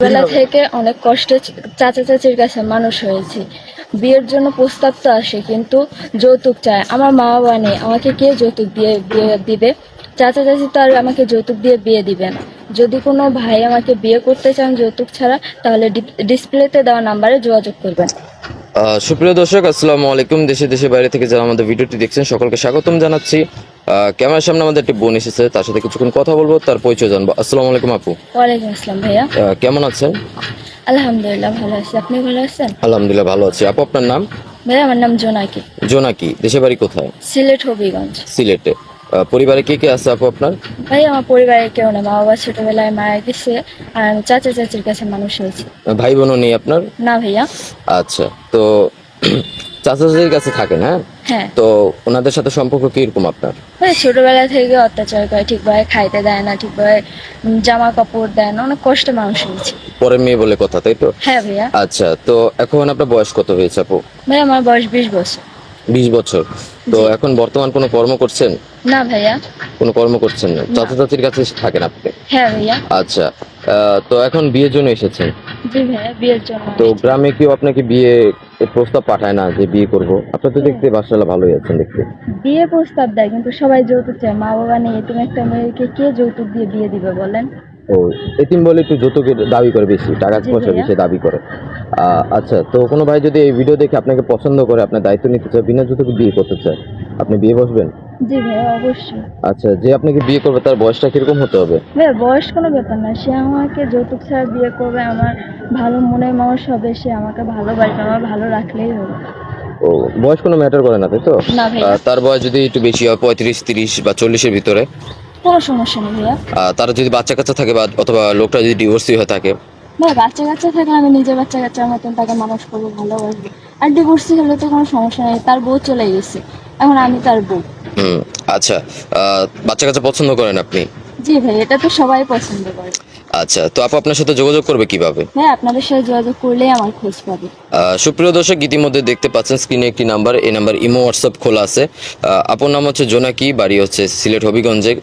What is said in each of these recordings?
বেলা থেকে অনেক কষ্টে চাচা চাচির কাছে মানুষ হয়েছি। বিয়ের জন্য প্রস্তাব তো আসে, কিন্তু যৌতুক চায়। আমার মা বাবা নেই, আমাকে কে যৌতুক দিয়ে বিয়ে দিবে? চাচা চাচি তো আর আমাকে যৌতুক দিয়ে বিয়ে দিবে না। যদি কোনো ভাই আমাকে বিয়ে করতে চান যৌতুক ছাড়া, তাহলে ডিসপ্লেতে দেওয়া নাম্বারে যোগাযোগ করবেন। সুপ্রিয় দর্শক, আসসালামু আলাইকুম। দেশে দেশে বাইরে থেকে যারা আমাদের ভিডিওটি দেখছেন সকলকে স্বাগতম জানাচ্ছি। ক্যামেরার সামনে আমাদের একটি বোন এসেছে, তার সাথে কিছুক্ষণ কথা বলবো, তার পরিচয় জানবো। আসসালামু আলাইকুম আপু। ওয়ালাইকুম আসসালাম ভাইয়া। কেমন আছেন? আলহামদুলিল্লাহ ভালো আছি, আপনি ভালো আছেন? আলহামদুলিল্লাহ ভালো আছি। আপু, আপনার নাম? ভাইয়া আমার নাম জোনাকি। জোনাকি, দেশে বাড়ি কোথায়? সিলেট হবিগঞ্জ। সিলেটে। পরিবারে কে কে আছে আপু আপনার? ভাই আমার পরিবারের কেউ নেই, মা বাবা ছোটবেলায় মারা গেছে, আর আমি চাচা চাচির কাছে মানুষ হয়েছি। ভাই বোনও নেই আপনার? না ভাইয়া। আচ্ছা, তো চাচা চাচির কাছে থাকেন? হ্যাঁ। হ্যাঁ তো ওনাদের সাথে সম্পর্ক কিরকম আপনার? ভাই ছোটবেলা থেকে অত্যাচার করে, ঠিকভাবে খাইতে দেয় না, ঠিকভাবে জামা কাপড় দেয় না, অনেক কষ্টে মানুষ হয়েছে। পরের মেয়ে বলে কথা, তাই তো? হ্যাঁ ভাইয়া। আচ্ছা, তো এখন আপনার বয়স কত হয়েছে আপু? ভাই আমার বয়স 20 বছর। 20 বছর। তো জি। এখন বর্তমান কোনো কর্ম করছেন? না ভাইয়া। কোনো কর্ম করছেন না, চাচা চাচির কাছে থাকেন আপনি? হ্যাঁ ভাইয়া। আচ্ছা, তো এখন বিয়ের জন্য এসেছেন? জি ভাইয়া, বিয়ের জন্য তো আসছি। গ্রামে কেউ আপনাকে বিয়ে প্রস্তাব পাঠায় না যে বিয়ে করব? আপনার তো দেখতে মাশাআল্লাহ ভালোই আছেন দেখতে। বিয়ে প্রস্তাব দেয়, কিন্তু সবাই যৌতুক চায়। মা বাবা নেই, এরকম একটা মেয়েকে কে যৌতুক দিয়ে বিয়ে দিবে বলেন? ও, এতিম বলে একটু যৌতুকের দাবি করে, বেশি টাকা জি পয়সা ভাইয়া। বেশি দাবি করে। আচ্ছা, তো কোনো ভাই যদি এই ভিডিও দেখে আপনাকে পছন্দ করে, আপনার দায়িত্ব নিতে চায়, বিনা যৌতুকে বিয়ে করতে চায়, আপনি বিয়ে বসবেন? জি ভাইয়া অবশ্যই। আচ্ছা, যে আপনাকে বিয়ে করবে তার বয়সটা কিরকম হতে হবে? ভাইয়া বয়স কোনো ব্যাপার না, সে আমাকে যৌতুক ছাড়া বিয়ে করবে, আমার ভালো মনের মানুষ হবে, সে আমাকে ভালোবাসবে, আমার ভালো রাখলেই হবে। ও, বয়স কোনো ম্যাটার করে না, তাই তো? না ভাইয়া। তার বয়স যদি একটু বেশি হয়, 35, 30 বা 40-এর ভিতরে, কোনো সমস্যা নেই ভাইয়া। তারা যদি বাচ্চা কাচ্চা থাকে বা অথবা লোকটা যদি ডিভোর্সি হয়ে থাকে? ভাই বাচ্চা কাচ্চা থাকলে আমি নিজের বাচ্চা কাচ্চার মতন তাকে মানুষ করবো, ভালোবাসবো। আর ডিভোর্সি হলে তো কোনো সমস্যা নেই, তার বউ চলে গেছে, এখন আমি তার বউ। হুম। আচ্ছা, বাচ্চা কাচ্চা পছন্দ করেন আপনি? জি ভাই, এটা তো সবাই পছন্দ করে। আচ্ছা, তো আপু আপনার সাথে যোগাযোগ করবে কিভাবে? হ্যাঁ, আপনাদের সাথে যোগাযোগ করলেই আমার খোঁজ পাবে। সুপ্রিয় দর্শক, ইতিমধ্যে দেখতে পাচ্ছেন স্ক্রিনে একটি নাম্বার, এই নাম্বার ইমো হোয়াটসঅ্যাপ খোলা আছে। আপুর নাম হচ্ছে জোনাকি, বাড়ি হচ্ছে সিলেট হবিগঞ্জে।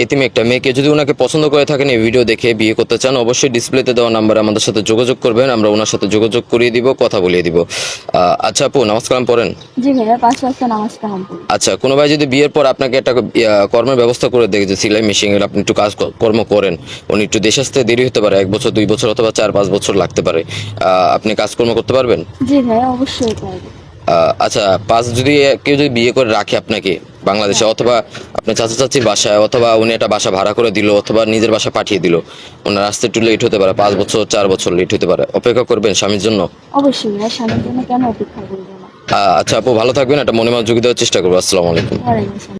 এতিম একটা মেয়েকে যদি ওনাকে পছন্দ করে থাকেন, এই ভিডিও দেখে বিয়ে করতে চান, অবশ্যই ডিসপ্লেতে দেওয়া নাম্বারে আমাদের সাথে যোগাযোগ করবেন, আমরা ওনার সাথে যোগাযোগ করিয়ে দিব, কথা বলিয়ে দিব। আচ্ছা আপু, নামাজ কালাম পড়েন? জি ভাইয়া, 5 ওয়াক্ত নামাজ কালাম পড়ি। আচ্ছা, কোনো ভাই যদি বিয়ের পর আপনাকে একটা কর্মের ব্যবস্থা করে দেখে যে সেলাই মেশিনের আপনি একটু কাজ কর্ম করেন, উনি একটু দেশে আসতে দেরি হতে পারে, 1 বছর 2 বছর অথবা 4-5 বছর লাগতে পারে, আপনি কাজকর্ম করতে পারবেন? জি ভাইয়া অবশ্যই পারবো। আচ্ছা, যদি কেউ যদি বিয়ে করে রাখে আপনাকে বাংলাদেশে, অথবা আপনার চাচা চাচির বাসায়, অথবা উনি একটা বাসা ভাড়া করে দিল, অথবা নিজের বাসা পাঠিয়ে দিল, ওনার আসতে একটু লেট হতে পারে, 5 বছর 4 বছর লেট হতে পারে, অপেক্ষা করবেন স্বামীর জন্য? অবশ্যই ভাইয়া, স্বামীর জন্য কেন অপেক্ষা করবো না। আচ্ছা আপু, ভালো থাকবেন, একটা মনে মনোযোগী দেওয়ার চেষ্টা করবো। আসসালামু আলাইকুম। ওয়ালাইকুম আসসালাম।